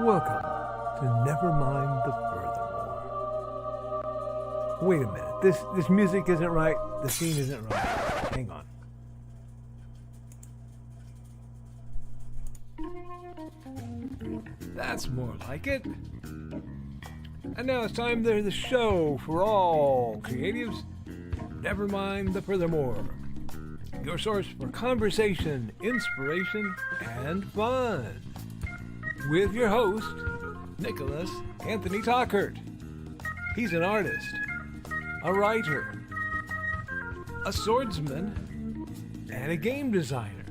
Welcome to Nevermind the Furthermore. Wait a minute, this music isn't right, the scene isn't right. Hang on. That's more like it. And now it's time for the show for all creatives. Nevermind the Furthermore. Your source for conversation, inspiration, and fun. With your host, Nicholas Anthony Tockert. He's an artist, a writer, a swordsman, and a game designer.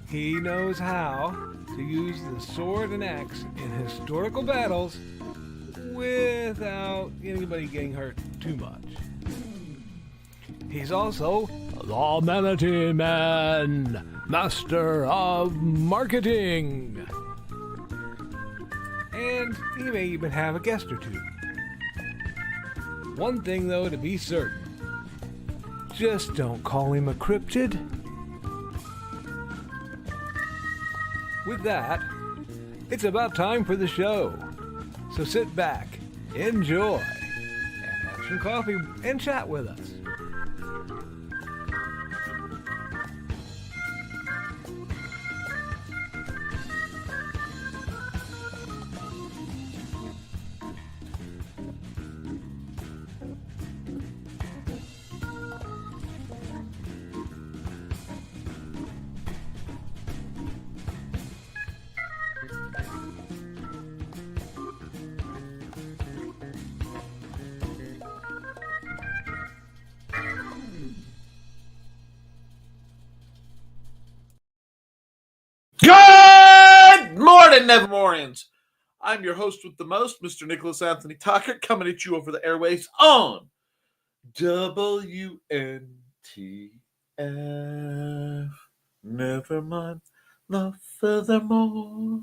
He knows how to use the sword and axe in historical battles without anybody getting hurt too much. He's also the Manatee Man, master of marketing. And he may even have a guest or two. One thing, though, to be certain. Just don't call him a cryptid. With that, it's about time for the show. So sit back, enjoy, and have some coffee and chat with us. Good morning, Nevermorians. I'm your host with the most, Mr. Nicholas Anthony Tockert, coming at you over the airwaves on WNTF. Nevermind the Furthermore.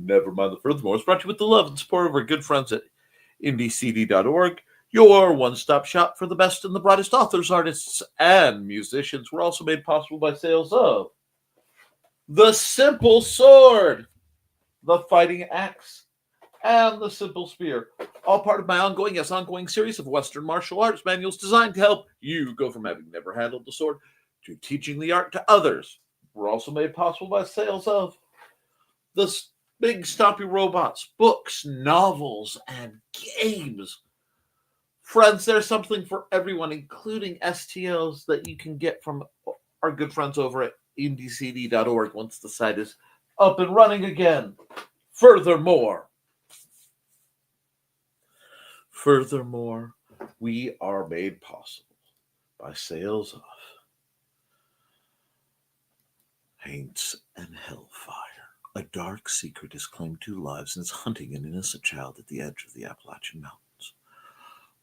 Nevermind the Furthermore is brought to you with the love and support of our good friends at indiecd.org, your one-stop shop for the best and the brightest authors, artists, and musicians. We're also made possible by sales of the Simple Sword, the Fighting Axe, and the Simple Spear. All part of my ongoing series of Western martial arts manuals designed to help you go from having never handled the sword to teaching the art to others. We're also made possible by sales of the Big Stompy Robots, books, novels, and games. Friends, there's something for everyone, including STLs that you can get from our good friends over at indiecd.org once the site is up and running again. Furthermore, we are made possible by sales of Haints and Hellfire. A dark secret has claimed 2 lives and is hunting an innocent child at the edge of the Appalachian Mountains.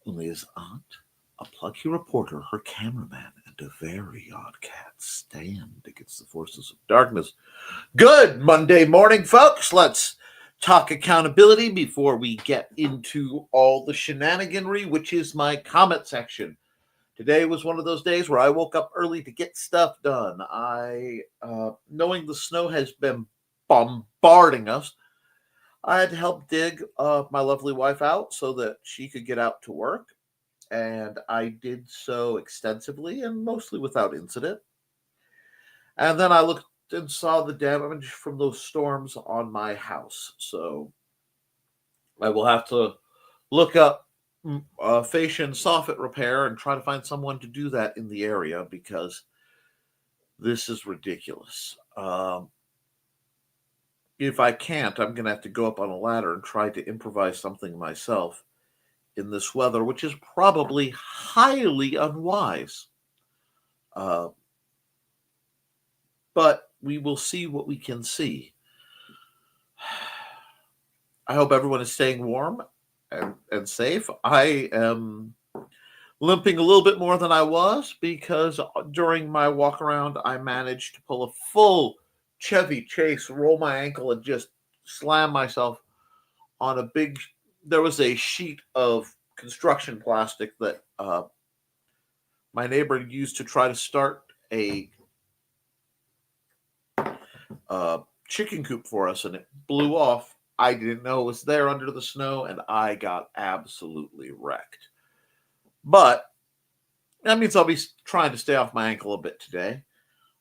Only his aunt, a plucky reporter, her cameraman, and a very odd cat stand against the forces of darkness. Good Monday morning, folks. Let's talk accountability before we get into all the shenaniganry, which is my comment section. Today was one of those days where I woke up early to get stuff done. Knowing the snow has been bombarding us, I had to help dig my lovely wife out so that she could get out to work. And I did so extensively and mostly without incident. And then I looked and saw the damage from those storms on my house. So I will have to look up fascia and soffit repair and try to find someone to do that in the area because this is ridiculous. If I can't, I'm going to have to go up on a ladder and try to improvise something myself in this weather, which is probably highly unwise. But we will see what we can see. I hope everyone is staying warm and safe. I am limping a little bit more than I was because during my walk around, I managed to pull a full Chevy Chase, roll my ankle, and just slam myself on a big. There was a sheet of construction plastic that my neighbor used to try to start a chicken coop for us, and it blew off. I didn't know it was there under the snow, and I got absolutely wrecked. But that means I'll be trying to stay off my ankle a bit today.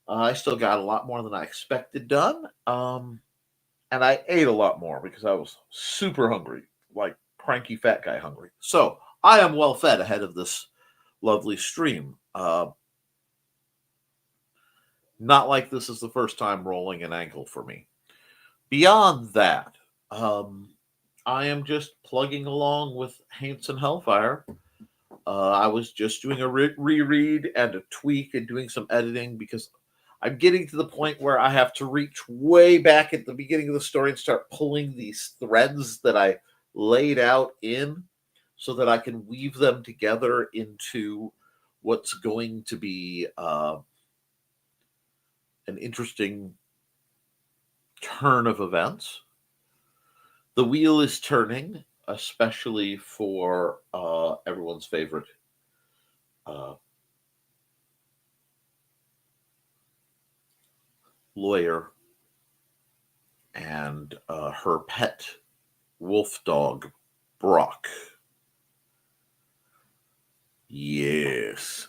I still got a lot more than I expected done. And I ate a lot more because I was super hungry, like cranky fat guy hungry. So I am well fed ahead of this lovely stream. Not like this is the first time rolling an ankle for me. Beyond that, I am just plugging along with Haints and Hellfire. I was just doing a reread and a tweak and doing some editing because I'm getting to the point where I have to reach way back at the beginning of the story and start pulling these threads that I laid out in so that I can weave them together into what's going to be an interesting turn of events. The wheel is turning, especially for everyone's favorite lawyer and her pet wolf dog, Brock. Yes.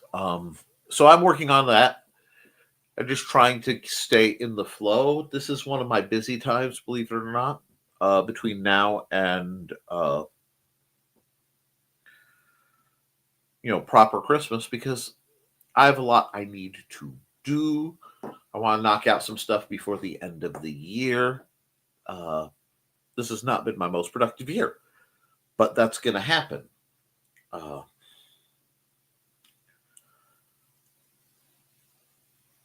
So I'm working on that. I'm just trying to stay in the flow. This is one of my busy times, believe it or not, between now and proper Christmas, because I have a lot I need to do. I want to knock out some stuff before the end of the year. This has not been my most productive year, but that's going to happen.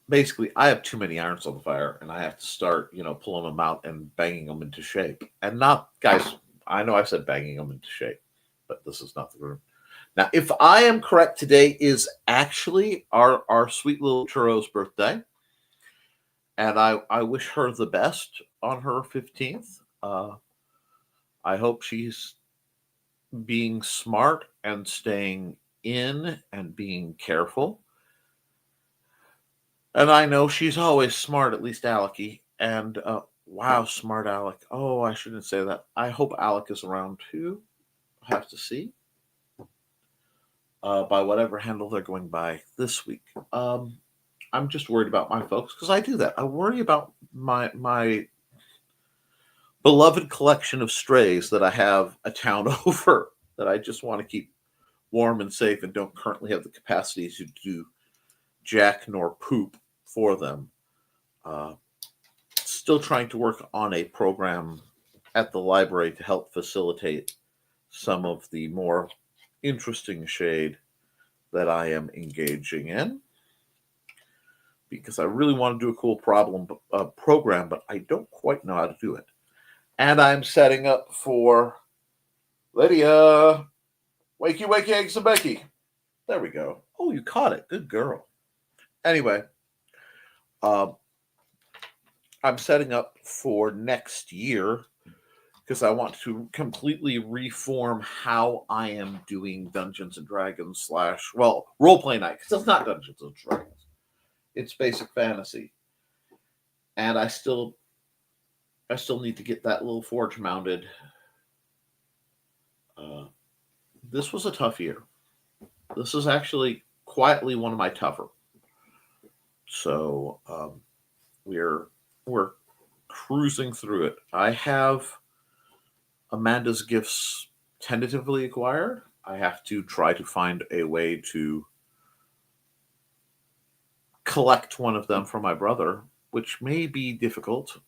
Basically, I have too many irons on the fire, and I have to start, pulling them out and banging them into shape. And not, guys, I know I said banging them into shape, but this is not the room. Now, if I am correct, today is actually our sweet little Churro's birthday. And I wish her the best on her 15th. I hope she's being smart and staying in and being careful. And I know she's always smart, at least Alecky. And wow, smart Alec. Oh, I shouldn't say that. I hope Alec is around too. I'll have to see. By whatever handle they're going by this week. I'm just worried about my folks because I do that. I worry about my beloved collection of strays that I have a town over that I just want to keep warm and safe and don't currently have the capacity to do jack nor poop for them. Still trying to work on a program at the library to help facilitate some of the more interesting shade that I am engaging in, because I really want to do a cool program, but I don't quite know how to do it. And I'm setting up for Lydia. Wakey, wakey, eggs and Becky. There we go. Oh, you caught it. Good girl. Anyway, I'm setting up for next year because I want to completely reform how I am doing Dungeons and Dragons / role-play night, because it's not Dungeons and Dragons. It's basic fantasy. And I still need to get that little forge mounted. This was a tough year. This is actually quietly one of my tougher. So we're cruising through it. I have Amanda's gifts tentatively acquired. I have to try to find a way to collect one of them from my brother, which may be difficult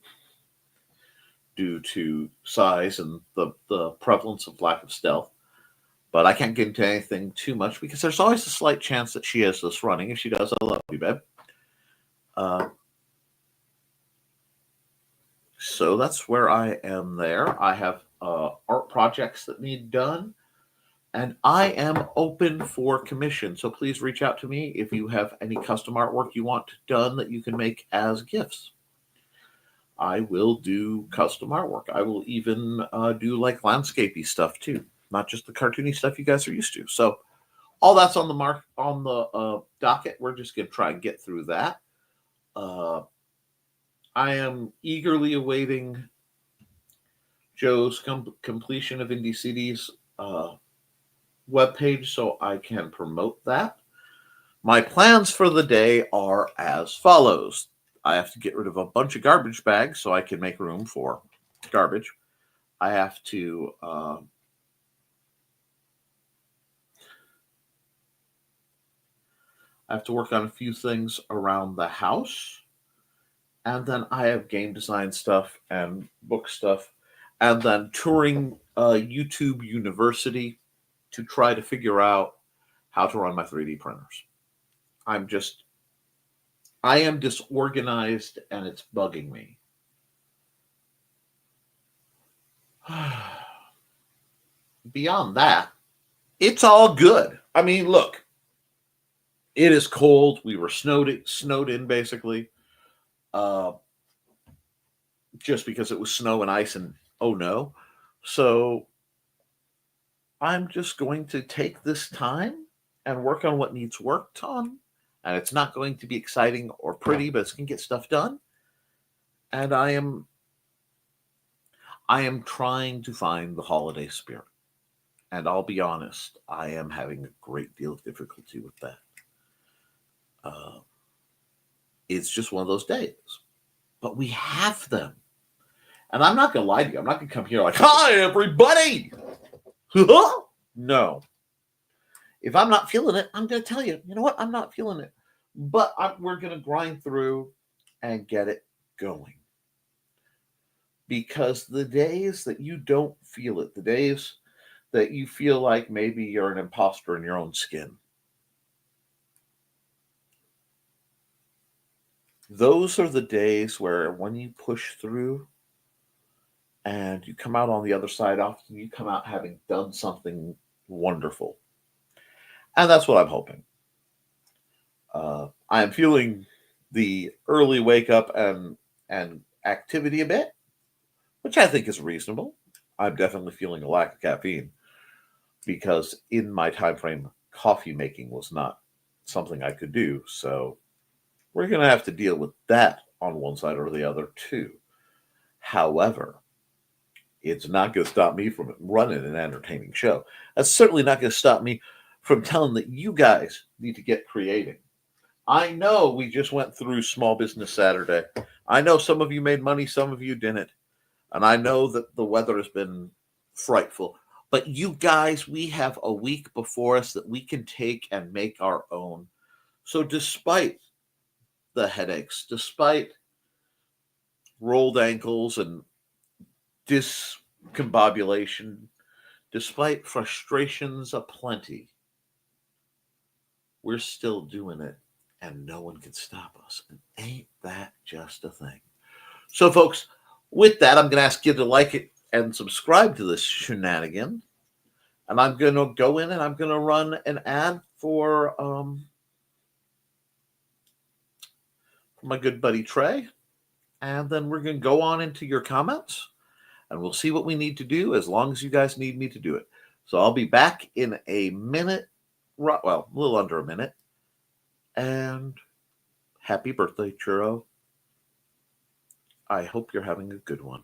due to size and the prevalence of lack of stealth. But I can't get into anything too much because there's always a slight chance that she has this running. If she does, I love you, babe. So that's where I am there. I have art projects that need done, and I am open for commission. So please reach out to me if you have any custom artwork you want done that you can make as gifts. I will do custom artwork. I will even do like landscapey stuff too, not just the cartoony stuff you guys are used to. So all that's on the docket. We're just gonna try and get through that. I am eagerly awaiting Joe's completion of Indie CD's webpage so I can promote that. My plans for the day are as follows. I have to get rid of a bunch of garbage bags so I can make room for garbage. I have to work on a few things around the house. And then I have game design stuff and book stuff. And then touring YouTube University to try to figure out how to run my 3D printers. I am disorganized and it's bugging me. Beyond that, it's all good. I mean, look, it is cold. We were snowed in basically. Just because it was snow and ice and oh no. So I'm just going to take this time and work on what needs worked on. And it's not going to be exciting or pretty, but it's going to get stuff done. And I am trying to find the holiday spirit. And I'll be honest, I am having a great deal of difficulty with that. It's just one of those days. But we have them. And I'm not going to lie to you. I'm not going to come here like, hi, everybody. No. If I'm not feeling it, I'm going to tell you, you know what? I'm not feeling it. But we're going to grind through and get it going. Because the days that you don't feel it, the days that you feel like maybe you're an imposter in your own skin, those are the days where when you push through and you come out on the other side, often you come out having done something wonderful. And that's what I'm hoping. I am feeling the early wake up and activity a bit, which I think is reasonable. I'm definitely feeling a lack of caffeine because in my time frame, coffee making was not something I could do. So we're going to have to deal with that on one side or the other too. However, it's not going to stop me from running an entertaining show. That's certainly not going to stop me from telling that you guys need to get creating. I know we just went through Small Business Saturday. I know some of you made money, some of you didn't. And I know that the weather has been frightful. But you guys, we have a week before us that we can take and make our own. So despite the headaches, despite rolled ankles and discombobulation, despite frustrations aplenty, we're still doing it and no one can stop us. And ain't that just a thing? So folks, with that, I'm going to ask you to like it and subscribe to this shenanigan. And I'm going to go in and I'm going to run an ad for my good buddy Trey. And then we're going to go on into your comments. And we'll see what we need to do as long as you guys need me to do it. So I'll be back in a minute. Well, a little under a minute. And happy birthday, Churro. I hope you're having a good one.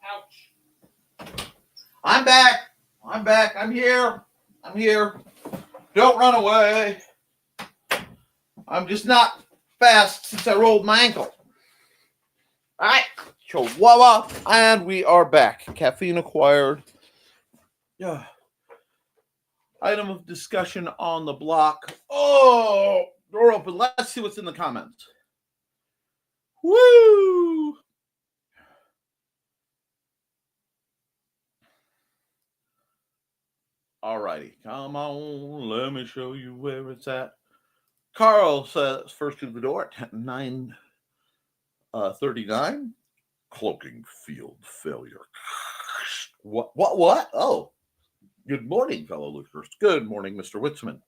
Ouch. I'm back. I'm here. Don't run away. I'm just not fast since I rolled my ankle. All right. Chihuahua. And we are back. Caffeine acquired. Yeah. Item of discussion on the block. Oh, door open. Let's see what's in the comments. Woo! Alrighty, come on, let me show you where it's at. Carl says first to the door at 9:39. Cloaking field failure. What? Oh, good morning, fellow lookers. Good morning, Mr. Witzman.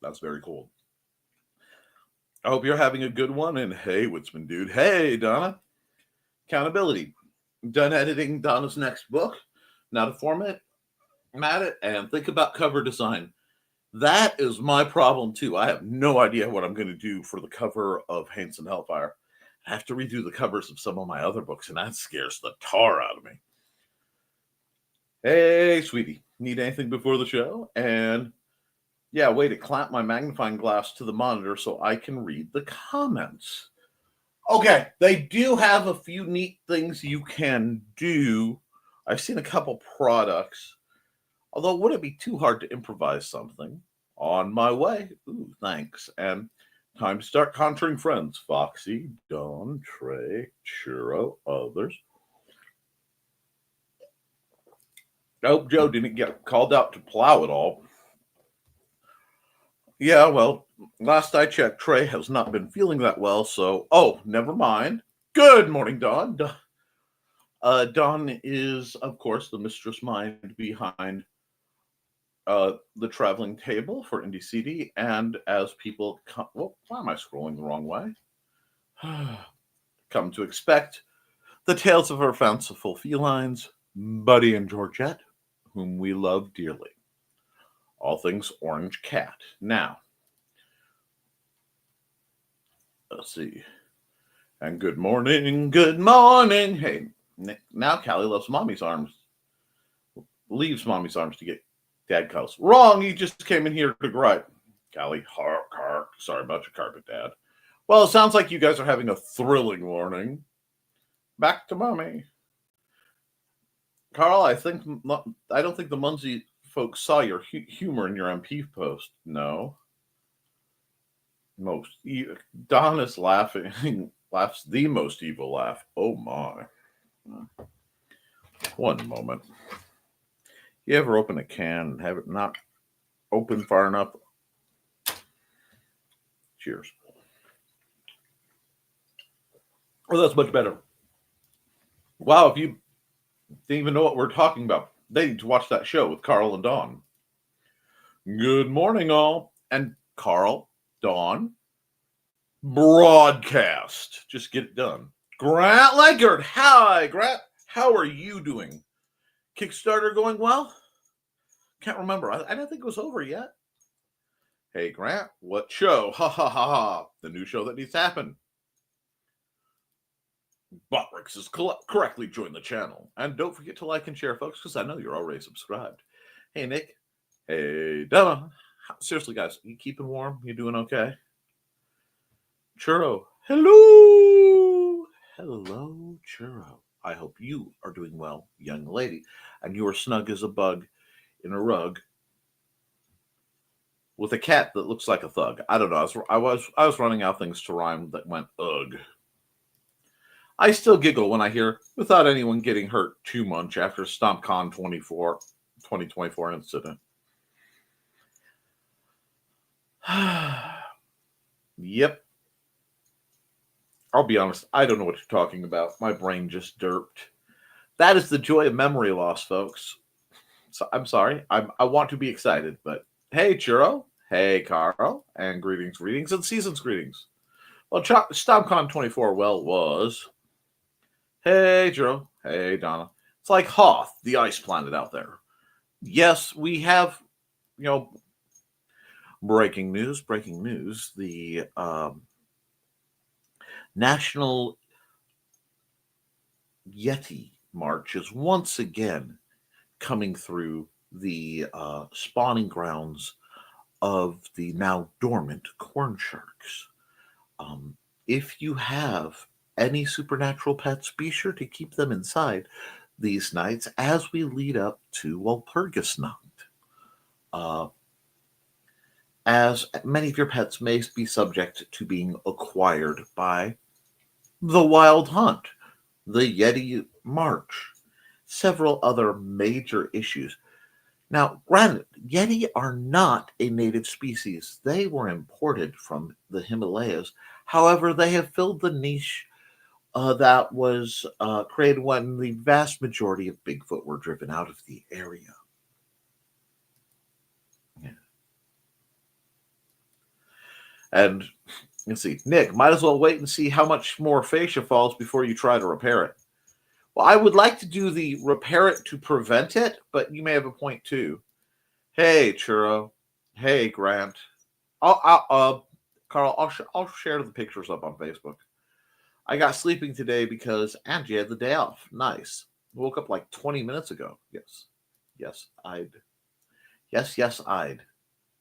That's very cold. I hope you're having a good one. And hey, Witzman dude. Hey, Donna. Accountability. Done editing Donna's next book. Now to format it and think about cover design. That is my problem too. I have no idea what I'm going to do for the cover of Haints and Hellfire. I have to redo the covers of some of my other books, and that scares the tar out of me. Hey, sweetie. Need anything before the show? And yeah, way to clamp my magnifying glass to the monitor so I can read the comments. Okay, they do have a few neat things you can do. I've seen a couple products. Although, would it be too hard to improvise something? On my way. Ooh, thanks. And time to start conjuring friends. Foxy, Dawn, Trey, Churro, others. Nope, Joe didn't get called out to plow it all. Yeah, well, last I checked, Trey has not been feeling that well, so... Oh, never mind. Good morning, Dawn. Dawn is, of course, the mistress mind behind the traveling table for Indie CD, and as people come... Well, why am I scrolling the wrong way? Come to expect the tales of our fanciful felines, Buddy and Georgette, whom we love dearly. All things Orange Cat. Now, let's see. And good morning. Hey, now Callie loves Mommy's arms. Leaves Mommy's arms to get Dad cuddles. Wrong, he just came in here to gripe. Callie, hark. Sorry about your carpet, Dad. Well, it sounds like you guys are having a thrilling morning. Back to Mommy. Carl, I don't think the Munsey folks saw your humor in your MP post. No. Don is laughing. Laughs the most evil laugh. Oh my. One moment. You ever open a can and have it not open far enough? Cheers. Oh, that's much better. Wow, if you didn't even know what we're talking about, they need to watch that show with Carl and Dawn. Good morning, all. And Carl, Dawn, broadcast. Just get it done. Grant Leggard. Hi, Grant. How are you doing? Kickstarter going well? Can't remember. I don't think it was over yet. Hey, Grant, what show? Ha ha ha ha. The new show that needs to happen. Botrix has correctly joined the channel. And don't forget to like and share, folks, because I know you're already subscribed. Hey, Nick. Hey, Donna. Seriously, guys, you keeping warm? You doing okay? Churro. Hello. Hello, Churro. I hope you are doing well, young lady, and you are snug as a bug in a rug with a cat that looks like a thug. I don't know. I was running out things to rhyme that went ugh. I still giggle when I hear without anyone getting hurt too much after StompCon 2024 incident. Yep. I'll be honest, I don't know what you're talking about. My brain just derped. That is the joy of memory loss, folks. So I'm sorry. I want to be excited, but hey, Churro. Hey, Carl. And greetings, and season's greetings. Well, StompCon 24 was. Hey, Churro. Hey, Donna. It's like Hoth, the ice planet out there. Yes, we have, Breaking news, breaking news. The National Yeti March is once again coming through the spawning grounds of the now dormant corn sharks. If you have any supernatural pets, be sure to keep them inside these nights as we lead up to Walpurgisnacht. Uh, as many of your pets may be subject to being acquired by the Wild Hunt, the Yeti March, several other major issues. Now, granted, Yeti are not a native species. They were imported from the Himalayas. However, they have filled the niche that was created when the vast majority of Bigfoot were driven out of the area. Yeah. And let's see, Nick, might as well wait and see how much more fascia falls before you try to repair it. Well, I would like to do the repair it to prevent it, but you may have a point too. Hey, Churro. Hey, Grant. Carl, I'll share the pictures up on Facebook. I got sleeping today because Angie had the day off. Nice. Woke up like 20 minutes ago. Yes. Yes, I'd. Yes, I'd.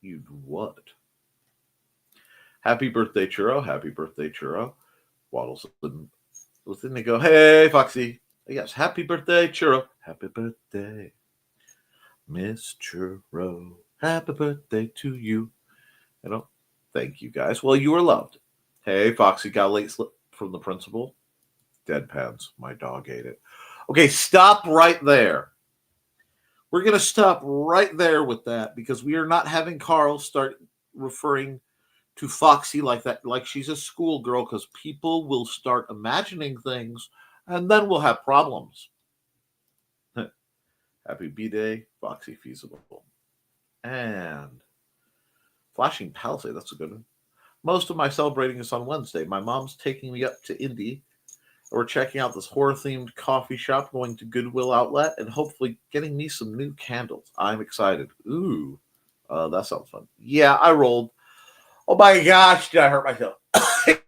You'd what? Happy birthday, Churro. Happy birthday, Churro. Waddles within they go, hey, Foxy. Yes, happy birthday, Churro. Happy birthday, Miss Churro. Happy birthday to you. Thank you guys. Well, you are loved. Hey, Foxy, got a late slip from the principal. Deadpans. My dog ate it. Okay, stop right there. We're going to stop right there with that because we are not having Carl start referring to Foxy like that, like she's a schoolgirl, because people will start imagining things and then we'll have problems. Happy B-Day, Foxy Feasible. And Flashing Palisade, that's a good one. Most of my celebrating is on Wednesday. My mom's taking me up to Indy. We're checking out this horror-themed coffee shop, going to Goodwill Outlet, and hopefully getting me some new candles. I'm excited. Ooh, that sounds fun. Yeah, I rolled. Oh my gosh, did I hurt myself?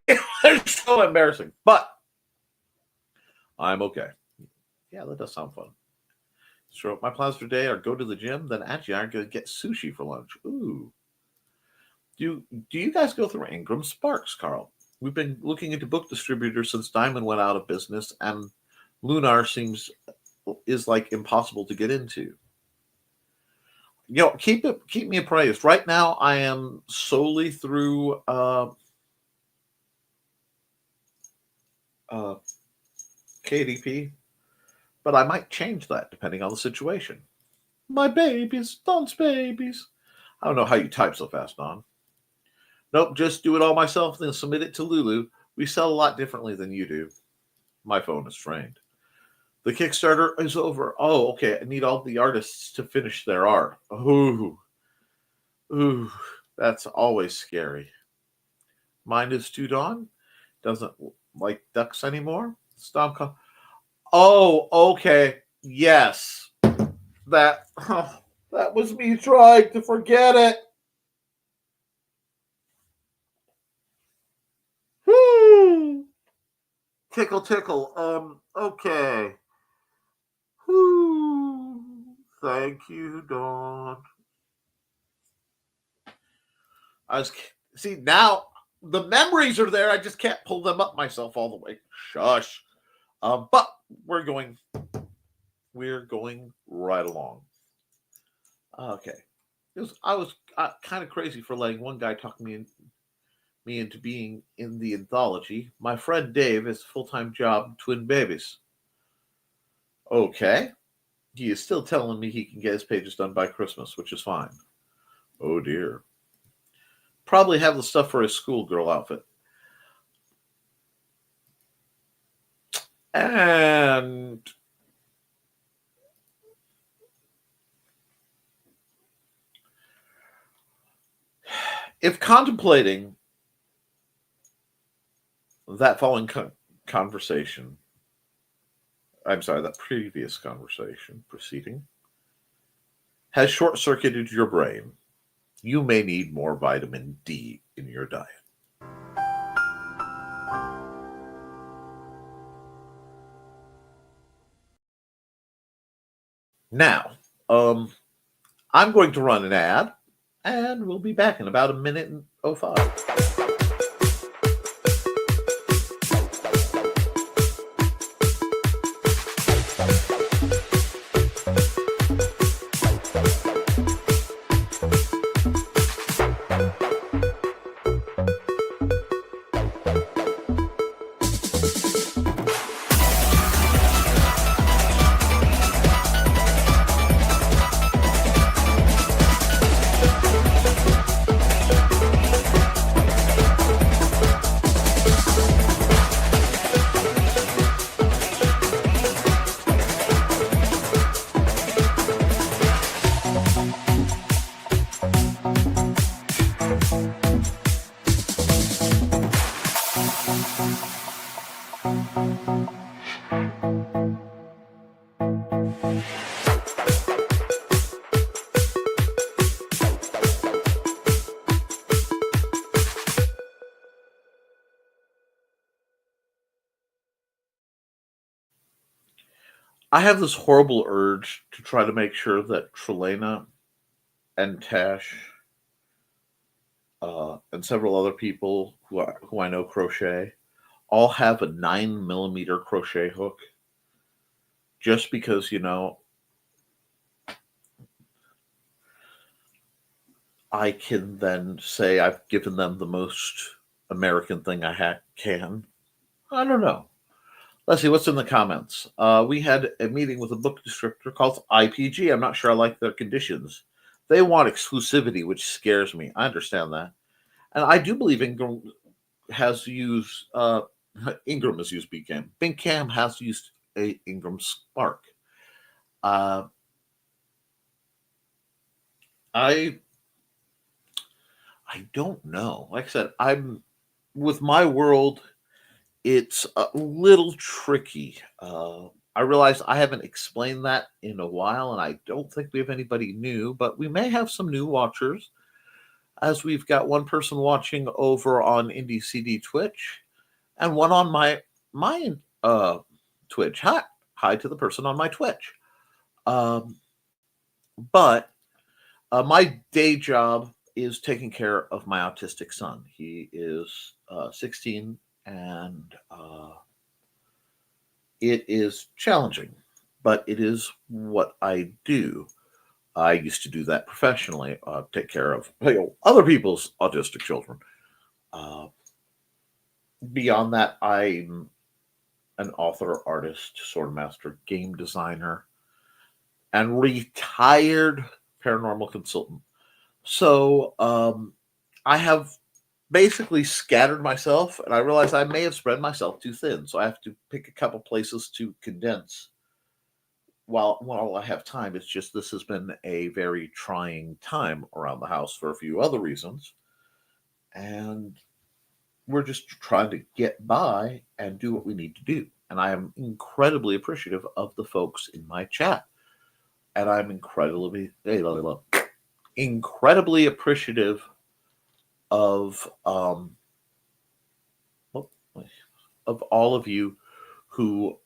It's so embarrassing. But I'm okay. Yeah, that does sound fun. So my plans for today are go to the gym, then actually I'm going to get sushi for lunch. Ooh. Do you guys go through Ingram Sparks, Carl? We've been looking into book distributors since Diamond went out of business, and Lunar is like impossible to get into. Keep me appraised. Right now, I am solely through KDP, but I might change that depending on the situation. My babies, Don's babies. I don't know how you type so fast, Don. Nope, just do it all myself, then submit it to Lulu. We sell a lot differently than you do. My phone is trained. The Kickstarter is over. Oh, okay. I need all the artists to finish their art. Ooh, that's always scary. Mine is too Dawn. Doesn't like ducks anymore. Stomp. Oh, okay. Yes. That was me trying to forget it. Whoo! Tickle. Okay. Whoo! Thank you, Dawn. See now the memories are there. I just can't pull them up myself all the way. Shush. But we're going right along. Okay. I was kind of crazy for letting one guy talk me into being in the anthology. My friend Dave has a full-time job, twin babies. Okay. He is still telling me he can get his pages done by Christmas, which is fine. Oh dear. Probably have the stuff for his schoolgirl outfit. And if contemplating that following conversation, I'm sorry, that previous conversation proceeding has short-circuited your brain, you may need more vitamin D in your diet. Now, I'm going to run an ad, and we'll be back in about a minute and 05. I have this horrible urge to try to make sure that Trelena and Tash and several other people who I know crochet all have a 9mm crochet hook, just because, I can then say I've given them the most American thing I can. I don't know. Let's see what's in the comments. We had a meeting with a book distributor called IPG. I'm not sure I like their conditions. They want exclusivity, which scares me. I understand that. And I do believe Ingram has used Ingram has used BCam. BCam has used a Ingram Spark. I don't know. Like I said, I'm with my world. It's a little tricky. I realize I haven't explained that in a while, and I don't think we have anybody new, but we may have some new watchers, as we've got one person watching over on Indie CD Twitch, and one on my Twitch. Hi to the person on my Twitch. But my day job is taking care of my autistic son. He is 16, and it is challenging, but it is what I do. I used to do that professionally, take care of other people's autistic children. Beyond that, I'm an author, artist, sword master, game designer, and retired paranormal consultant. So I have basically scattered myself, and I realize I may have spread myself too thin. So I have to pick a couple places to condense while I have time. It's just this has been a very trying time around the house for a few other reasons. And we're just trying to get by and do what we need to do. And I am incredibly appreciative of the folks in my chat. And I'm incredibly appreciative of all of you who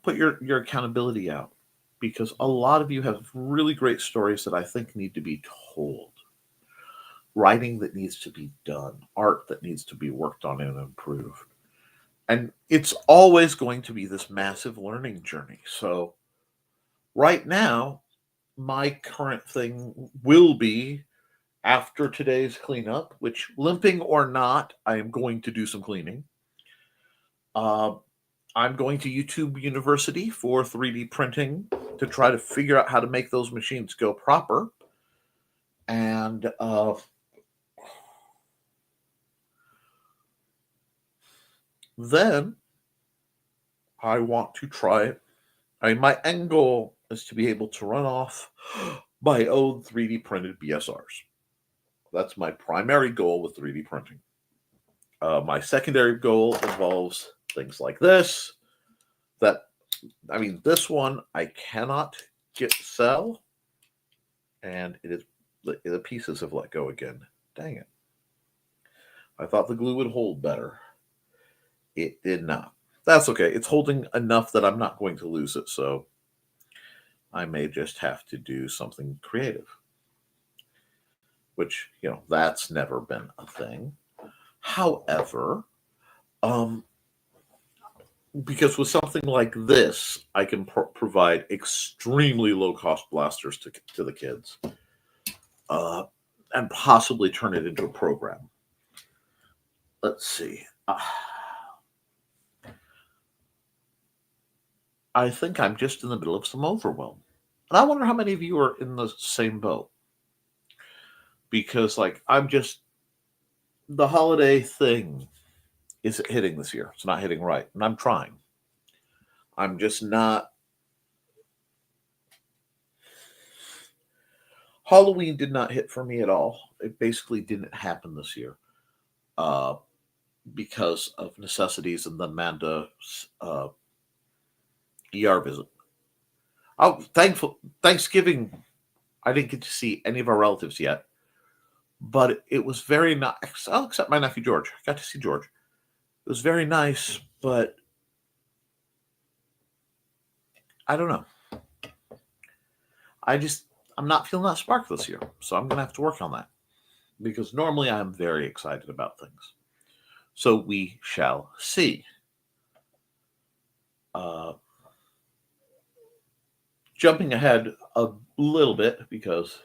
put your accountability out, because a lot of you have really great stories that I think need to be told. Writing that needs to be done, art that needs to be worked on and improved. And it's always going to be this massive learning journey. So right now, my current thing will be, after today's cleanup, which, limping or not, I am going to do some cleaning. I'm going to YouTube University for 3D printing to try to figure out how to make those machines go proper. And then I want to try. My end goal is to be able to run off my own 3D printed BSRs. That's my primary goal with 3D printing. My secondary goal involves things like this. This one I cannot sell, and it is The pieces have let go again. Dang it. I thought the glue would hold better. It did not. That's okay. It's holding enough that I'm not going to lose it, so I may just have to do something creative. Which, that's never been a thing. However, um, because with something like this, I can provide extremely low cost blasters to the kids, and possibly turn it into a program. Let's see. I think I'm just in the middle of some overwhelm. And I wonder how many of you are in the same boat. Because, the holiday thing is hitting this year. It's not hitting right. And I'm trying. I'm just not. Halloween did not hit for me at all. It basically didn't happen this year. Because of necessities and the Amanda's ER visit. Oh, Thanksgiving, I didn't get to see any of our relatives yet, but it was very nice. I'll except my nephew George. I got to see George. It was very nice, but I don't know. I'm not feeling that spark this year, so I'm going to have to work on that. Because normally I'm very excited about things. So we shall see. Jumping ahead a little bit because,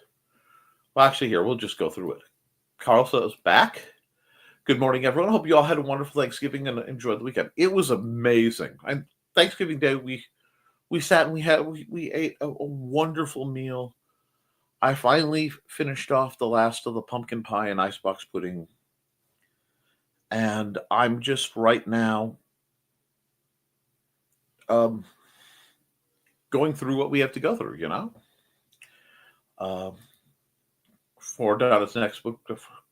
well, actually, here, we'll just go through it. Carl says, back. Good morning, everyone. I hope you all had a wonderful Thanksgiving and enjoyed the weekend. It was amazing. And Thanksgiving Day, we sat and we ate a wonderful meal. I finally finished off the last of the pumpkin pie and icebox pudding. And I'm just right now going through what we have to go through, For Donna's next book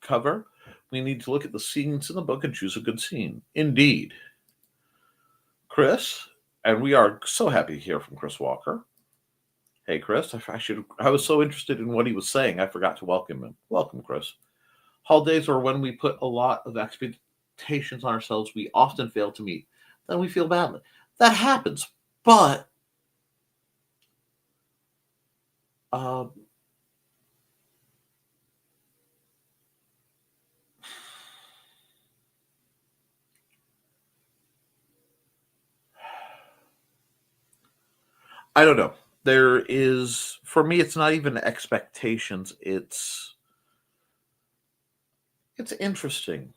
cover, we need to look at the scenes in the book and choose a good scene. Indeed. Chris, and we are so happy to hear from Chris Walker. Hey, Chris, I was so interested in what he was saying, I forgot to welcome him. Welcome, Chris. Holidays are when we put a lot of expectations on ourselves we often fail to meet. Then we feel badly. That happens, but I don't know. There is, for me, it's not even expectations. It's interesting.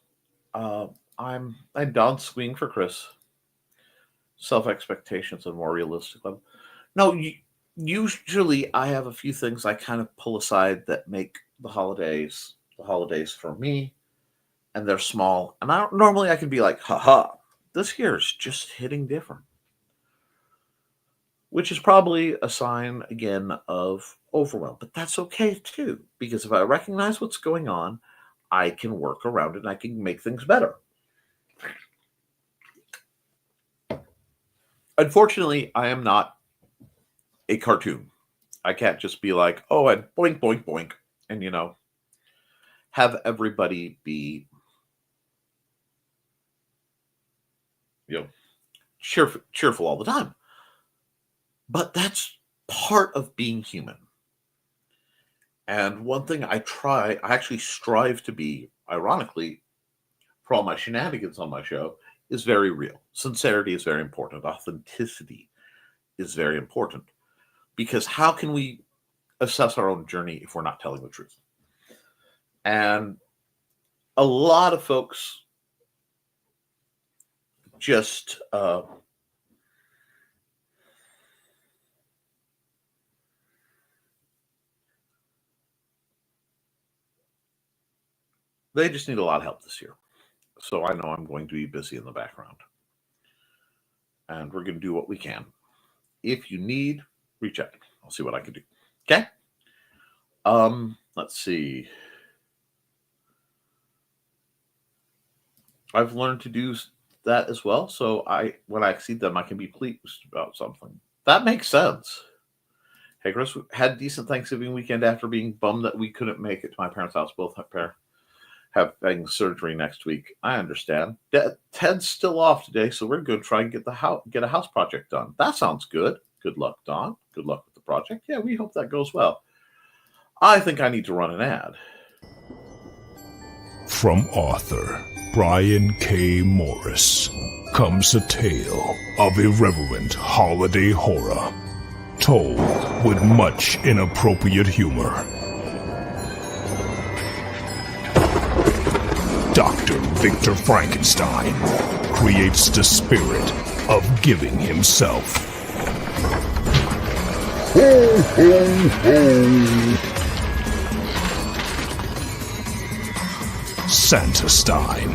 I'm down swing for Chris. Self expectations and more realistic level. No, usually I have a few things I kind of pull aside that make the holidays for me, and they're small. And normally I can be like, haha, this year is just hitting different. Which is probably a sign, again, of overwhelm. But that's okay, too, because if I recognize what's going on, I can work around it and I can make things better. Unfortunately, I am not a cartoon. I can't just be like, oh, and boink, boink, boink, and, have everybody be, cheerful all the time. But that's part of being human. And one thing I actually strive to be, ironically, for all my shenanigans on my show, is very real. Sincerity is very important. Authenticity is very important. Because how can we assess our own journey if we're not telling the truth? And a lot of folks just they just need a lot of help this year. So I know I'm going to be busy in the background. And we're going to do what we can. If you need, reach out. I'll see what I can do. Okay? Let's see. I've learned to do that as well. So when I exceed them, I can be pleased about something. That makes sense. Hey, Chris, we had a decent Thanksgiving weekend after being bummed that we couldn't make it to my parents' house. Both having surgery next week. I understand. Ted's still off today, so we're going to try and get a house project done. That sounds good. Good luck, Don. Good luck with the project. Yeah, we hope that goes well. I think I need to run an ad. From author Brian K. Morris comes a tale of irreverent holiday horror, told with much inappropriate humor. Dr. Victor Frankenstein creates the spirit of giving himself. Ho, ho, ho! Santastein,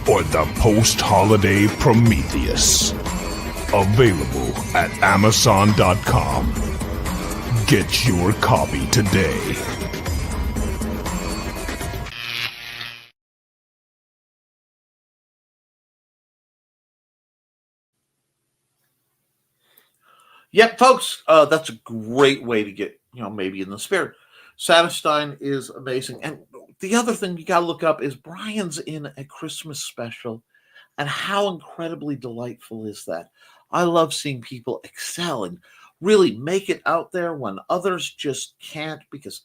or the post-holiday Prometheus. Available at Amazon.com. Get your copy today. Yep, folks, that's a great way to get, maybe in the spirit. Santastein is amazing. And the other thing you got to look up is Brian's in a Christmas special. And how incredibly delightful is that? I love seeing people excel and really make it out there when others just can't, because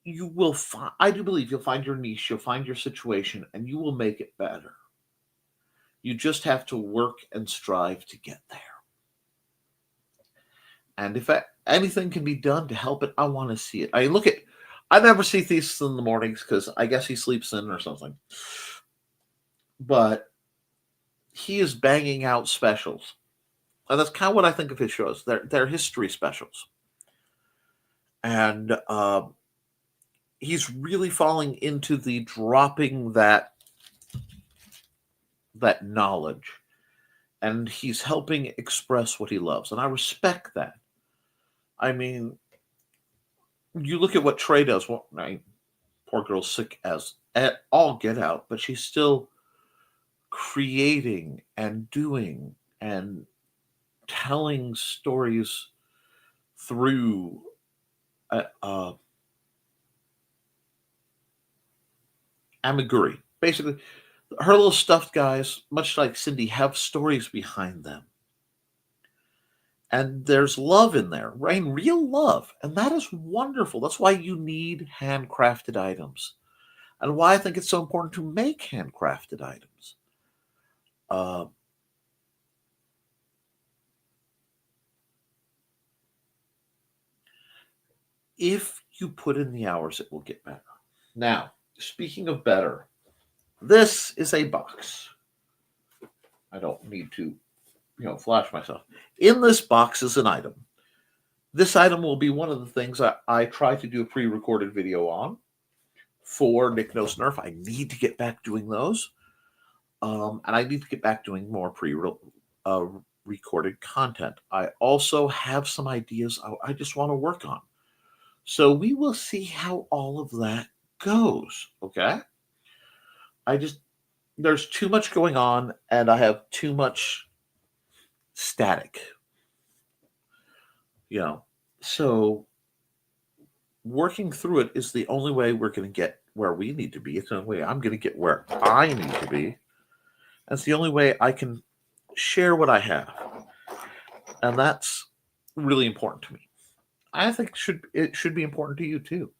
you will find, I do believe you'll find your niche, you'll find your situation, and you will make it better. You just have to work and strive to get there. And if anything can be done to help it, I want to see it. I never see Thieves in the mornings because I guess he sleeps in or something. But he is banging out specials. And that's kind of what I think of his shows. They're history specials. And he's really falling into the dropping that knowledge. And he's helping express what he loves. And I respect that. I mean, you look at what Trey does. Well, poor girl's sick as at all get out, but she's still creating and doing and telling stories through amiguri. Basically, her little stuffed guys, much like Cindy, have stories behind them. And there's love in there, right? Real love. And that is wonderful. That's why you need handcrafted items. And why I think it's so important to make handcrafted items. If you put in the hours, it will get better. Now, speaking of better, this is a box. I don't need to, flash myself. In this box is an item. This item will be one of the things I try to do a pre-recorded video on for Nick Knows Nerf. I need to get back doing those. And I need to get back doing more pre-recorded content. I also have some ideas I just want to work on. So we will see how all of that goes, okay? There's too much going on, and I have too much static. So working through it is the only way we're going to get where we need to be. It's the only way I'm going to get where I need to be. That's the only way I can share what I have. And that's really important to me. I think it should be important to you too.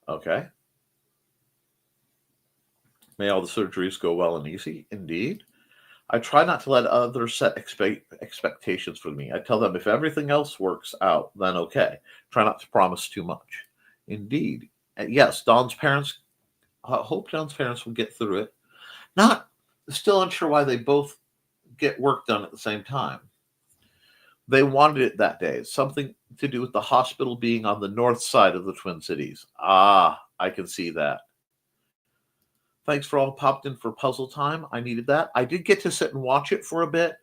Okay. May all the surgeries go well and easy. Indeed. I try not to let others set expectations for me. I tell them if everything else works out, then okay. Try not to promise too much. Indeed. And yes, Don's parents, I hope Don's parents will get through it. Still unsure why they both get work done at the same time. They wanted it that day. It's something to do with the hospital being on the north side of the Twin Cities. I can see that. Thanks for all popped in for puzzle time. I needed that. I did get to sit and watch it for a bit,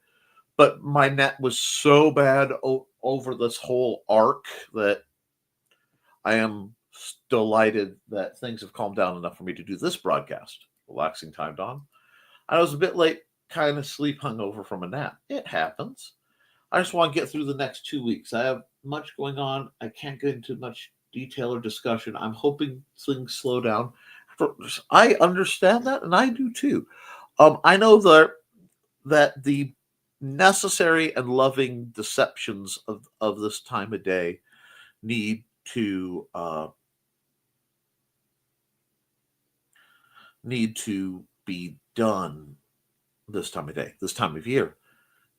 but my net was so bad over this whole arc that I am delighted that things have calmed down enough for me to do this broadcast. Relaxing time, Don. I was a bit late, kind of sleep hungover from a nap. It happens. I just want to get through the next 2 weeks. I have much going on. I can't get into much detail or discussion. I'm hoping things slow down. I understand that, and I do too. I know that the necessary and loving deceptions of this time of day need to be done this time of day, this time of year.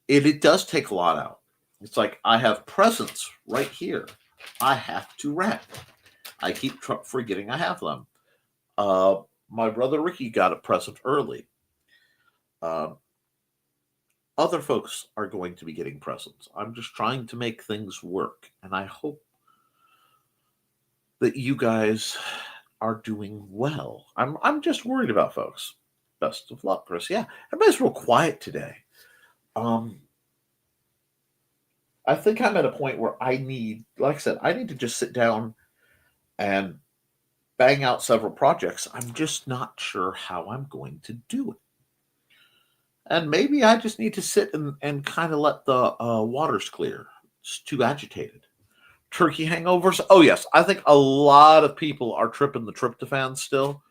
It does take a lot out. It's like I have presents right here. I have to wrap. I keep forgetting I have them. My brother Ricky got a present early. Other folks are going to be getting presents. I'm just trying to make things work, and I hope that you guys are doing well. I'm just worried about folks. Best of luck, Chris. Yeah, everybody's real quiet today. I think I'm at a point where I need, like I said, I need to just sit down and bang out several projects. I'm just not sure how I'm going to do it. And maybe I just need to sit and kind of let the waters clear. It's too agitated. Turkey hangovers. Oh, yes. I think a lot of people are tripping the tryptophan still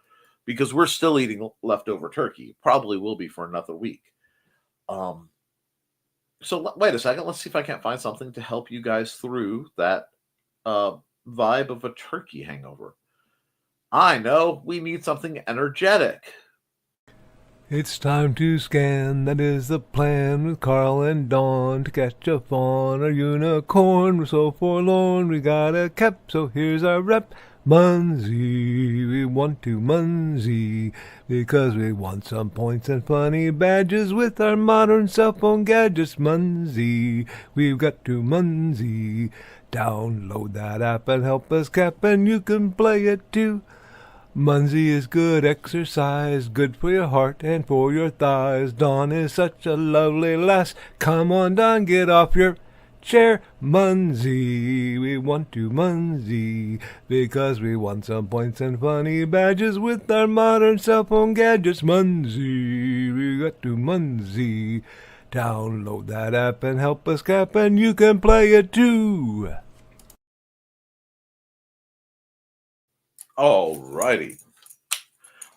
because we're still eating leftover turkey. Probably will be for another week. So wait a second. Let's see if I can't find something to help you guys through that vibe of a turkey hangover. I know. We need something energetic. It's time to scan, that is the plan, with Carl and Dawn to catch a fawn or unicorn. We're so forlorn, we got a Koepp, so here's our rep. Munsey, we want to Munsey, because we want some points and funny badges with our modern cell phone gadgets. Munsey, we've got to Munsey. Download that app and help us Koepp, and you can play it too. Munsey is good exercise, good for your heart and for your thighs. Dawn is such a lovely lass. Come on, Dawn, get off your chair. Munsey, we want to Munsey, because we want some points and funny badges with our modern cell phone gadgets. Munsey, we got to Munsey. Download that app and help us Koepp, and you can play it too. Alrighty.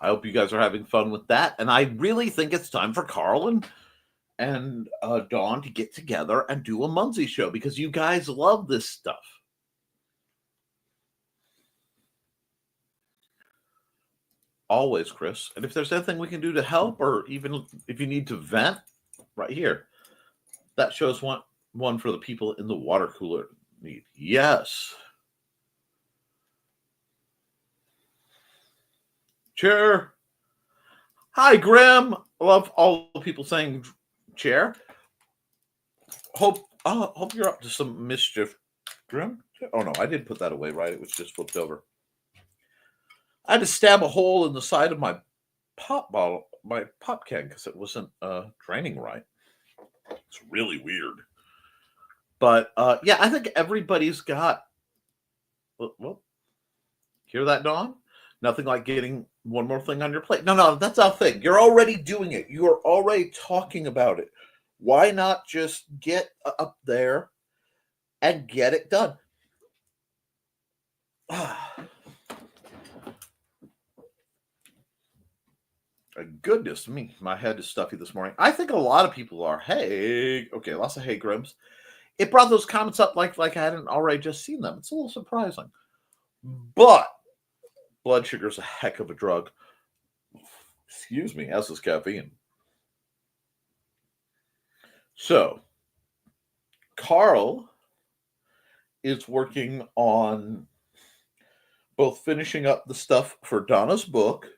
I hope you guys are having fun with that. And I really think it's time for Carl and Dawn to get together and do a Munsey show because you guys love this stuff. Always, Chris. And if there's anything we can do to help, or even if you need to vent, right here. That shows one for the people in the water cooler need. Yes. Chair. Hi, Grim. I love all the people saying chair. Hope you're up to some mischief, Grim. Oh no, I did put that away, right? It was just flipped over. I had to stab a hole in the side of my pop can, because it wasn't draining right. It's really weird. But yeah, I think everybody's got. Well, hear that, Dawn? Nothing like getting one more thing on your plate. No, that's our thing. You're already doing it. You are already talking about it. Why not just get up there and get it done? Goodness me, my head is stuffy this morning. I think a lot of people are. Hey, okay, lots of hey Grims. It brought those comments up like I hadn't already just seen them. It's a little surprising. But blood sugar is a heck of a drug. Excuse me, as is caffeine. So, Carl is working on both finishing up the stuff for Donna's book.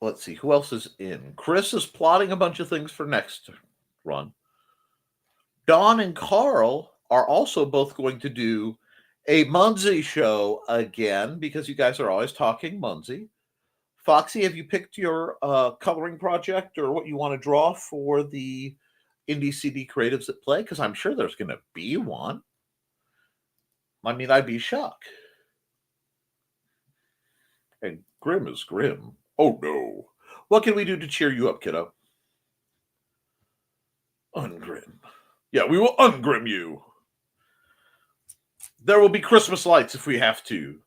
Let's see, who else is in? Chris is plotting a bunch of things for next run. Dawn and Carl are also both going to do a Munsey show again, because you guys are always talking Munsey. Foxy, have you picked your coloring project or what you want to draw for the Indie CD Creatives at Play? Because I'm sure there's going to be one. I mean, I'd be shocked. And Grim is Grim. Oh, no. What can we do to cheer you up, kiddo? Ungrim. Yeah, we will ungrim you. There will be Christmas lights if we have to.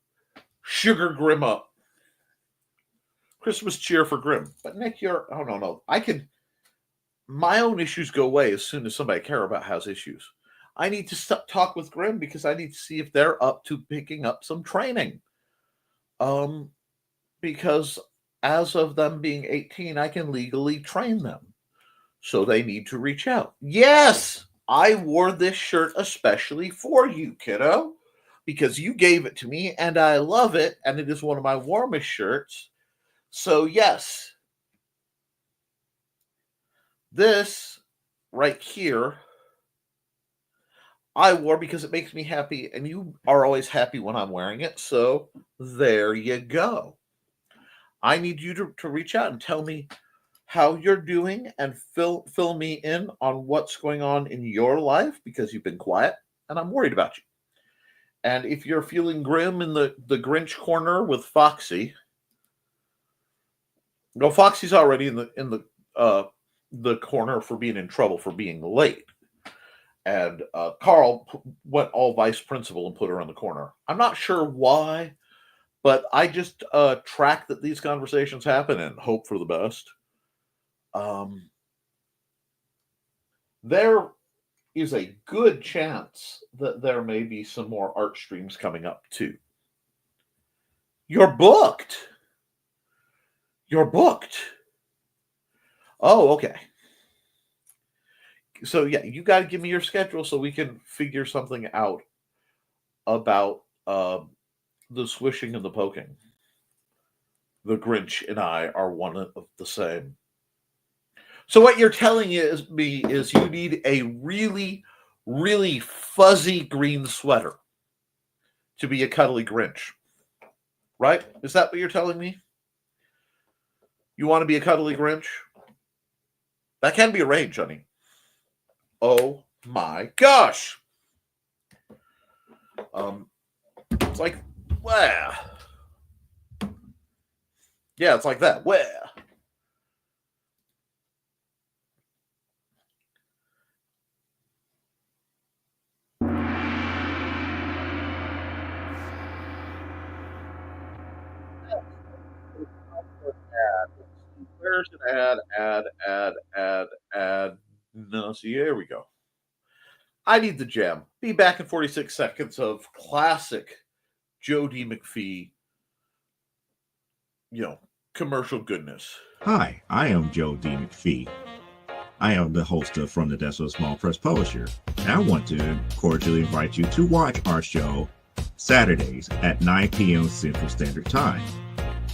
Sugar Grim up. Christmas cheer for Grim. But Nick, oh no. My own issues go away as soon as somebody I care about has issues. I need to talk with Grim because I need to see if they're up to picking up some training. Because as of them being 18, I can legally train them. So they need to reach out. Yes, I wore this shirt especially for you, kiddo, because you gave it to me and I love it, and it is one of my warmest shirts. So yes, this right here, I wore because it makes me happy, and you are always happy when I'm wearing it. So there you go. I need you to reach out and tell me how you're doing and fill me in on what's going on in your life, because you've been quiet and I'm worried about you. And if you're feeling grim in the Grinch corner with Foxy, no, Foxy's already in the corner for being in trouble for being late. And Carl went all vice principal and put her in the corner. I'm not sure why, but I just track that these conversations happen and hope for the best. There is a good chance that there may be some more art streams coming up too. You're booked. Oh, okay. So yeah, you got to give me your schedule so we can figure something out about the swishing and the poking. The Grinch and I are one of the same. So what you're telling me is you need a really, really fuzzy green sweater to be a cuddly Grinch, right? Is that what you're telling me? You want to be a cuddly Grinch? That can be arranged, honey. Oh my gosh. It's like, where? Yeah, it's like that. Where? Where's an ad? No, see, here we go. I need the jam. Be back in 46 seconds of classic Joe D. McPhee, commercial goodness. Hi, I am Joe D. McPhee. I am the host of From the Desk of a Small Press Publisher, and I want to cordially invite you to watch our show Saturdays at 9 p.m. Central Standard Time.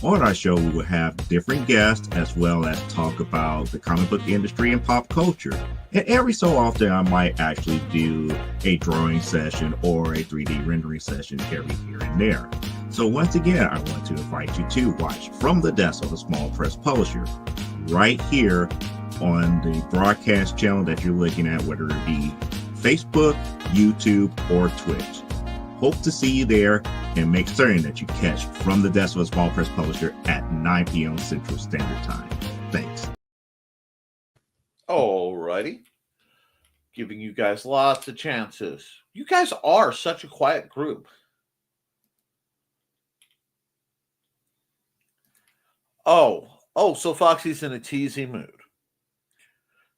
On our show, we will have different guests as well as talk about the comic book industry and pop culture. And every so often, I might actually do a drawing session or a 3D rendering session every here and there. So once again, I want to invite you to watch From the Desk of a Small Press Publisher right here on the broadcast channel that you're looking at, whether it be Facebook, YouTube, or Twitch. Hope to see you there, and make certain that you catch From the Desk of a Small Press Publisher at 9 p.m. Central Standard Time. Thanks. Alrighty. Giving you guys lots of chances. You guys are such a quiet group. Oh, so Foxy's in a teasy mood.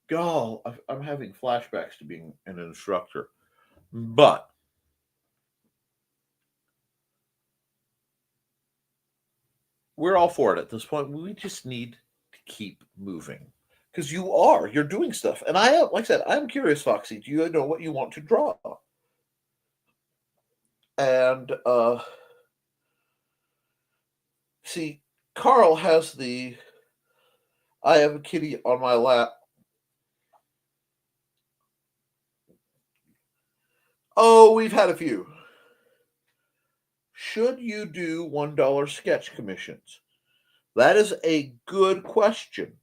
God, I'm having flashbacks to being an instructor. But we're all for it at this point. We just need to keep moving. Because you're doing stuff. And like I said, I'm curious, Foxy, do you know what you want to draw? And, see, Carl has I have a kitty on my lap. Oh, we've had a few. Should you do $1 sketch commissions? That is a good question.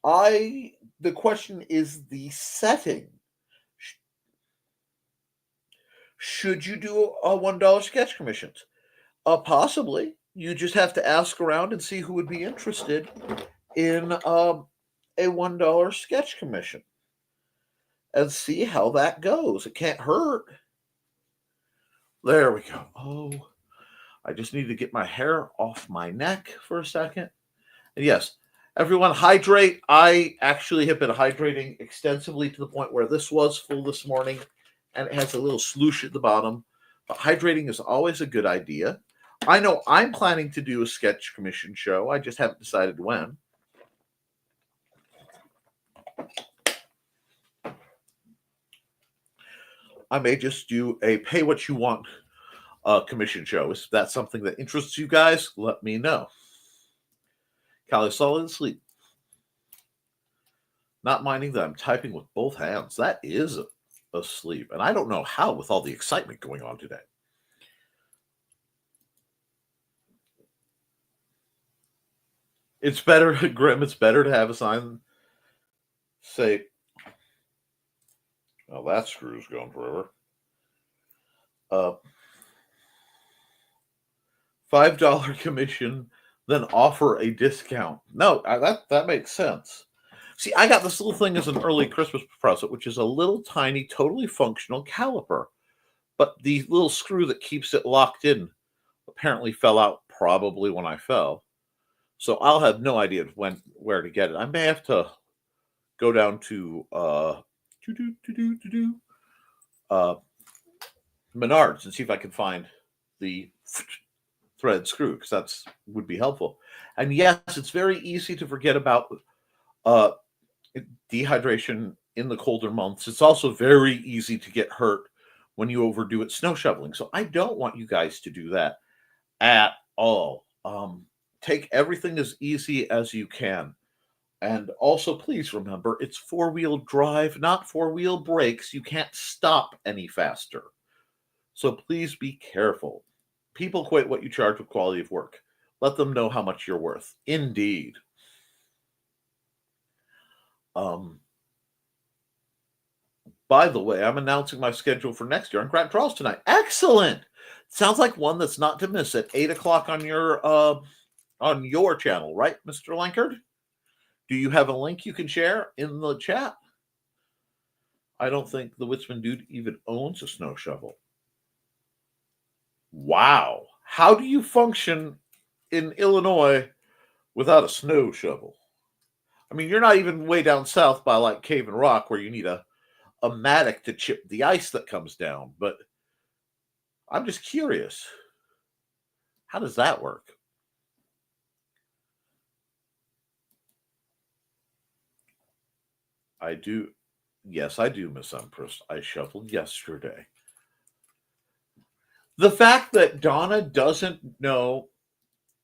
The question is the setting. Should you do a $1 sketch commissions? Possibly. You just have to ask around and see who would be interested. in a $1 sketch commission and see how that goes. It can't hurt. There we go. Oh, I just need to get my hair off my neck for a second. And yes, everyone hydrate. I actually have been hydrating extensively to the point where this was full this morning and it has a little sloosh at the bottom. But hydrating is always a good idea. I know I'm planning to do a sketch commission show. I just haven't decided when. I may just do a pay what you want commission show. If that's something that interests you guys, let me know. Callie's solid asleep. Not minding that I'm typing with both hands. That is asleep. And I don't know how with all the excitement going on today. It's better, Grim, it's better to have a sign say, well, that screw's going forever. $5 commission, then offer a discount. No, that makes sense. See, I got this little thing as an early Christmas present, which is a little tiny, totally functional caliper. But the little screw that keeps it locked in apparently fell out probably when I fell. So I'll have no idea where to get it. I may have to go down to Menards and see if I can find the thread screw, because that's would be helpful. And yes, it's very easy to forget about dehydration in the colder months. It's also very easy to get hurt when you overdo it snow shoveling. So I don't want you guys to do that at all. Take everything as easy as you can. And also, please remember, it's four-wheel drive, not four-wheel brakes. You can't stop any faster. So please be careful. People equate what you charge with quality of work. Let them know how much you're worth. Indeed. By the way, I'm announcing my schedule for next year on Grant Draws tonight. Excellent! Sounds like one that's not to miss at 8 o'clock on your channel, right, Mr. Lankard? Do you have a link you can share in the chat? I don't think the Witzman dude even owns a snow shovel. Wow. How do you function in Illinois without a snow shovel? I mean, you're not even way down south by like Cave and Rock where you need a mattock to chip the ice that comes down. But I'm just curious. How does that work? I do. Yes, I do, Miss Empress. I shoveled yesterday. The fact that Donna doesn't know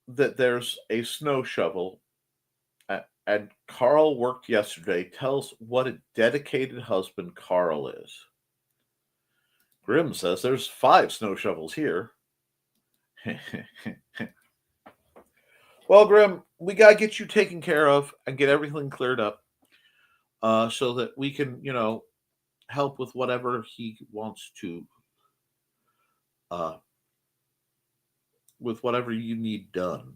that there's a snow shovel and Carl worked yesterday tells what a dedicated husband Carl is. Grim says there's 5 snow shovels here. Well, Grim, we got to get you taken care of and get everything cleared up so that we can, help with whatever he wants to, with whatever you need done.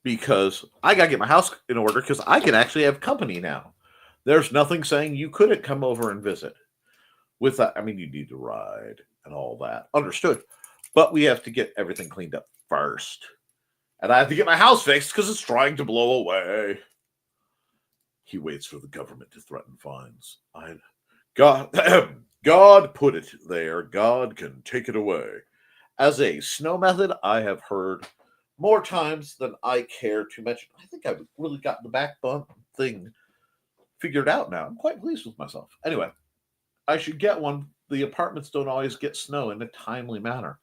Because I got to get my house in order because I can actually have company now. There's nothing saying you couldn't come over and visit. With that, I mean, you need to ride and all that. Understood. But we have to get everything cleaned up first. And I have to get my house fixed because it's trying to blow away. He waits for the government to threaten fines. God put it there. God can take it away. As a snow method, I have heard more times than I care to mention. I think I've really got the back bump thing figured out now. I'm quite pleased with myself. Anyway, I should get one. The apartments don't always get snow in a timely manner.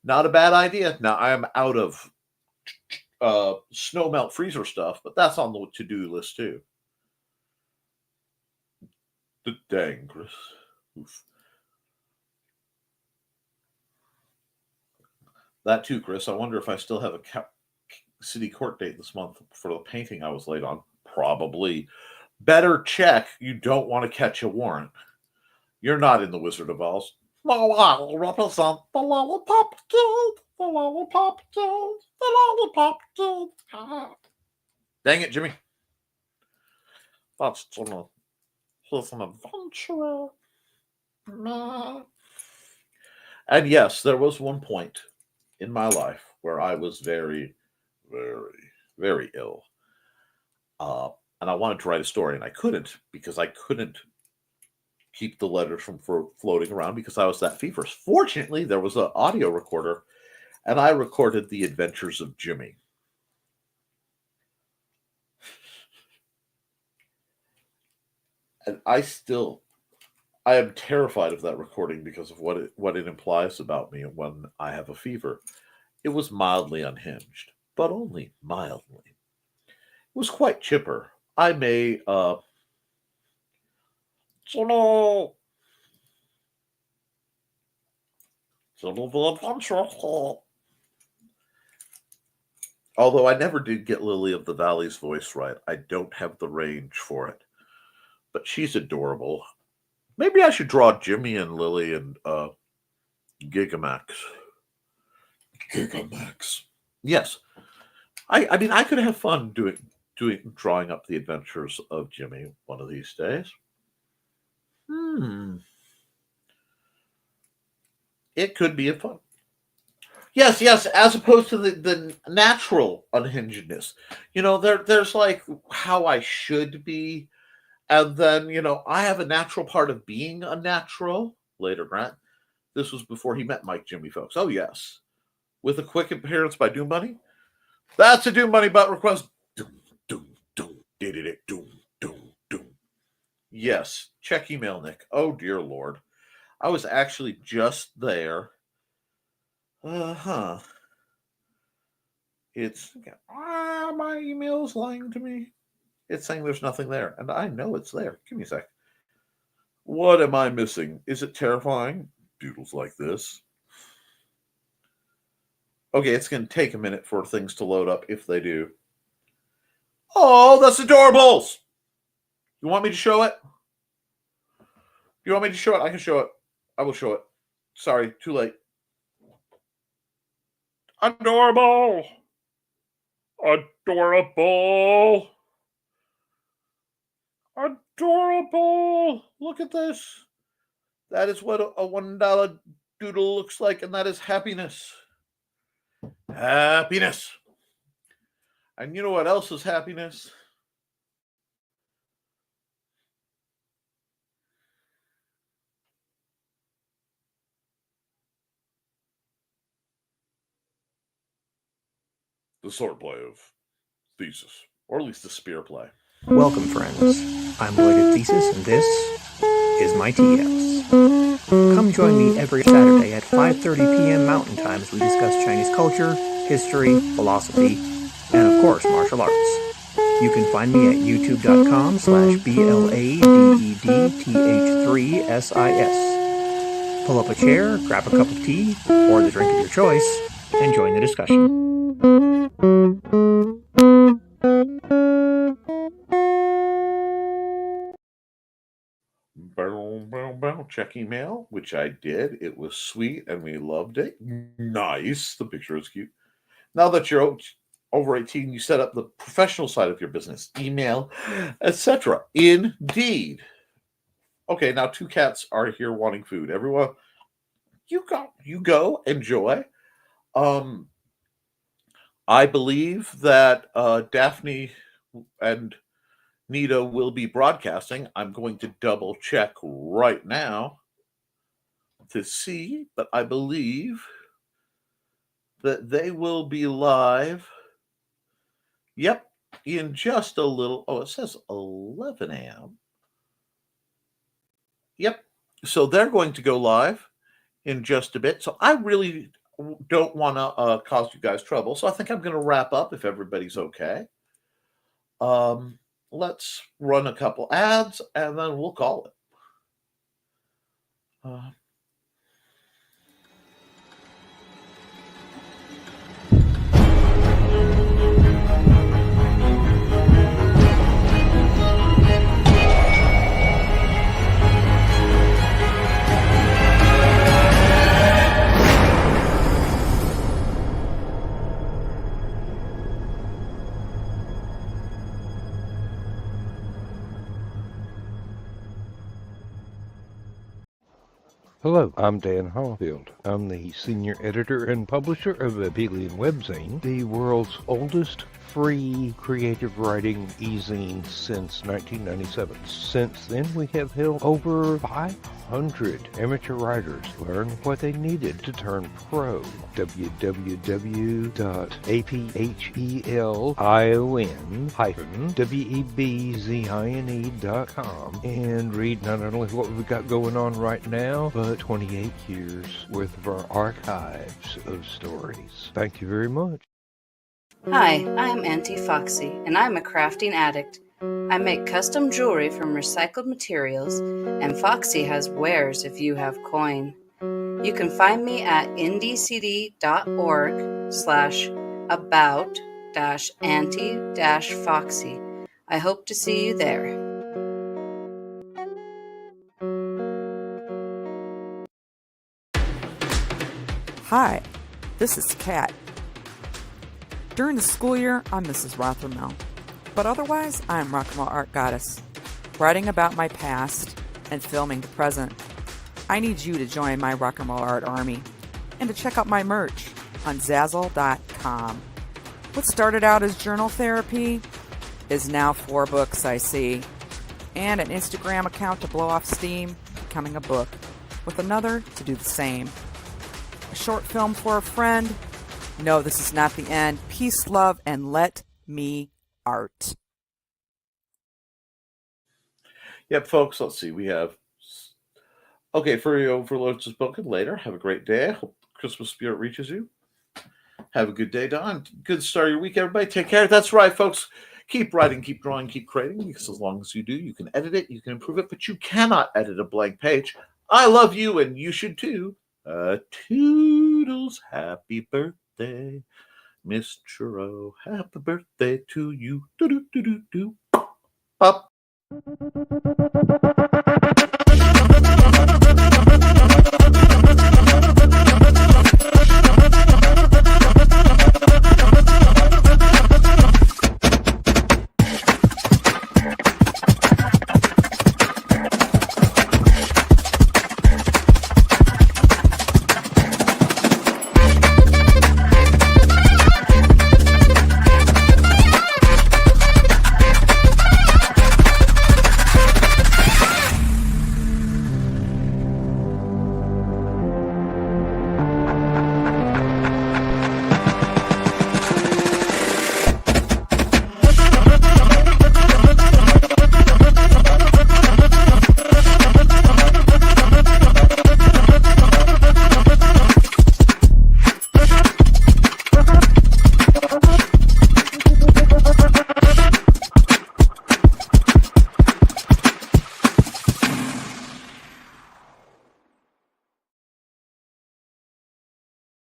Not a bad idea. Now, I am out of snow melt freezer stuff, but that's on the to-do list too. Dang, Chris. Oof. That too, Chris. I wonder if I still have a city court date this month for the painting I was late on. Probably. Better check. You don't want to catch a warrant. You're not in the Wizard of Oz. I'll represent the Lollipop Guild. The Lollipop Guild. The Lollipop Guild. Dang it, Jimmy. That's Jimmy. He's an adventurer. Nah. And yes, there was one point in my life where I was very, very, very ill. And I wanted to write a story, and I couldn't because I couldn't keep the letters from floating around because I was that feverish. Fortunately, there was an audio recorder, and I recorded the adventures of Jimmy. And I am terrified of that recording because of what it implies about me when I have a fever. It was mildly unhinged, but only mildly. It was quite chipper. I may, Jimmy the Adventurer. Although I never did get Lily of the Valley's voice right. I don't have the range for it. But she's adorable. Maybe I should draw Jimmy and Lily and Gigamax. Gigamax. Yes. I mean, I could have fun drawing up the adventures of Jimmy one of these days. It could be a fun. Yes, as opposed to the natural unhingedness. There's like how I should be. And then, I have a natural part of being unnatural. Later, Grant. This was before he met Mike Jimmy, folks. Oh, yes. With a quick appearance by Doom Bunny. That's a Doom Bunny butt request. Doom, doom, doom. Did it, doom, doom, doom. Yes. Check email, Nick. Oh, dear Lord. I was actually just there. It's my email's lying to me. It's saying there's nothing there, and I know it's there. Give me a sec. What am I missing? Is it terrifying? Doodles like this. Okay, it's going to take a minute for things to load up, if they do. Oh, that's adorables! You want me to show it? You want me to show it? I can show it. I will show it. Sorry, too late. Adorable! Adorable! Adorable! Look at this. That is what a $1 doodle looks like, and that is happiness. Happiness. And you know what else is happiness? The swordplay of Thesis, or at least the spear play. Welcome, friends. I'm Lloyd at Thesis, and this is my TS. Come join me every Saturday at 5:30 p.m. Mountain Time as we discuss Chinese culture, history, philosophy, and of course, martial arts. You can find me at youtube.com/BLADEDTH3SIS. Pull up a chair, grab a cup of tea, or the drink of your choice, and join the discussion. Check email, which I did. It was sweet and we loved it. Nice. The picture is cute. Now that you're over 18, you set up the professional side of your business, email, etc. Indeed. Okay, now 2 cats are here wanting food. Everyone, you go, enjoy. I believe that Daphne and Nita will be broadcasting. I'm going to double check right now to see, but I believe that they will be live. Yep, in just a little. Oh, it says 11 a.m. Yep, so they're going to go live in just a bit. So I really don't want to cause you guys trouble. So I think I'm going to wrap up if everybody's okay. Let's run a couple ads and then we'll call it. Hello, I'm Dan Hallfield. I'm the senior editor and publisher of Abelian Webzine, the world's oldest free creative writing e-zine since 1997. Since then, we have helped over 500 amateur writers learn what they needed to turn pro. www.aphelion-webzine.com and read not only what we've got going on right now, but 28 years worth of our archives of stories. Thank you very much. Hi, I'm Auntie Foxy, and I'm a crafting addict. I make custom jewelry from recycled materials, and Foxy has wares if you have coin. You can find me at ndcd.org/about-auntie-foxy. I hope to see you there. Hi, this is Kat. During the school year, I'm Mrs. Rothermel, but otherwise, I'm Rock and Roll Art Goddess, writing about my past and filming the present. I need you to join my Rock and Roll Art army and to check out my merch on Zazzle.com. What started out as journal therapy is now 4 books, I see, and an Instagram account to blow off steam, becoming a book, with another to do the same. A short film for a friend. No, this is not the end. Peace, love, and let me art. Yep, folks, let's see. We have... Okay, Furry Overlords is spoken later. Have a great day. I hope the Christmas spirit reaches you. Have a good day, Don. Good start of your week, everybody. Take care. That's right, folks. Keep writing, keep drawing, keep creating, because as long as you do, you can edit it, you can improve it, but you cannot edit a blank page. I love you, and you should too. Toodles, happy birthday, Miss Churro. Happy birthday to you. Do-do-do-do-do. Up.